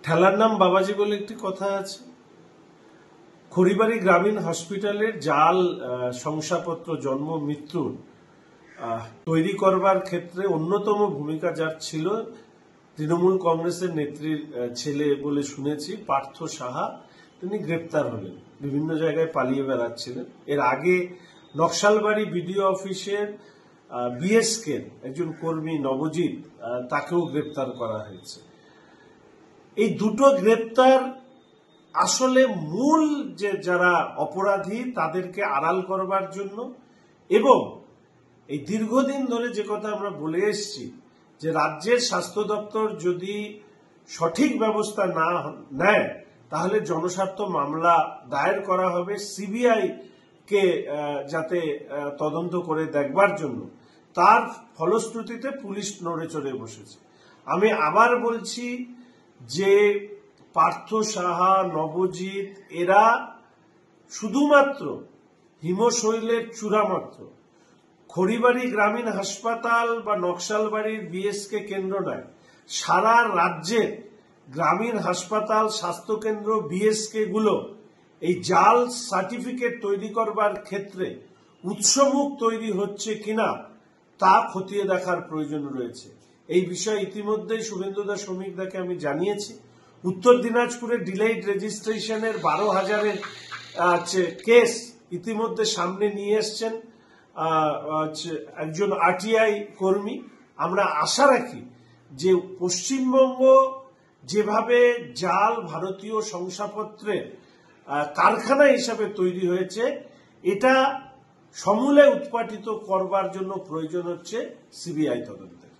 ঠেলার নাম বাবাজি বলে একটি কথা আছে। খড়িবাড়ি গ্রামীণ হসপিটালের জাল শংসাপত্র জন্ম মৃত্যুর তৈরি করবার ক্ষেত্রে অন্যতম ভূমিকা যার ছিল তৃণমূল কংগ্রেসের নেত্রীর ছেলে বলে শুনেছি পার্থ সাহা, তিনি গ্রেপ্তার হলেন, বিভিন্ন জায়গায় পালিয়ে বেড়াচ্ছিলেন। এর আগে নকশালবাড়ি বিডিও অফিসের বিএসকে একজন কর্মী নবজিৎ, তাকেও গ্রেপ্তার করা হয়েছে। এই দুটো গ্রেপ্তার আসলে মূল যে যারা অপরাধী তাদেরকে আড়াল করবার জন্য, এবং এই দীর্ঘদিন ধরে যে কথা আমরা বলে এসেছি যে রাজ্যের স্বাস্থ্য দপ্তর যদি সঠিক ব্যবস্থা না নেয় তাহলে জনস্বার্থ মামলা দায়ের করা হবে সিবিআই কে যাতে তদন্ত করে দেখবার জন্য। তার ফলশ্রুতিতে পুলিশ নড়ে চড়ে বসেছে। আমি আবার বলছি যে পার্থ সাহা, নবজিৎ এরা শুধুমাত্র হিমশৈলের চূড়ামাত্র। খড়িবাড়ি গ্রামীণ হাসপাতাল বা নকশালবাড়ির বিএসকে কেন্দ্র নয়, সারা রাজ্যের গ্রামীণ হাসপাতাল, স্বাস্থ্যকেন্দ্র, বিএসকে গুলো এই জাল সার্টিফিকেট তৈরি করবার ক্ষেত্রে উৎসমুখ তৈরি হচ্ছে কিনা তা খতিয়ে দেখার প্রয়োজন রয়েছে। এই বিষয়ে ইতিমধ্যেই শুভেন্দুদা শ্রমিকদাকে আমি জানিয়েছি। উত্তর দিনাজপুরে ডিলেইড রেজিস্ট্রেশনের 12,000-এর কেস ইতিমধ্যে সামনে নিয়ে এসছেন একজন আরটিআই কর্মী। আমরা আশা রাখি যে পশ্চিমবঙ্গ যেভাবে জাল ভারতীয় শংসাপত্রের কারখানা হিসাবে তৈরি হয়েছে, এটা সমূলে উৎপাটিত করবার জন্য প্রয়োজন হচ্ছে সিবিআই তদন্তের।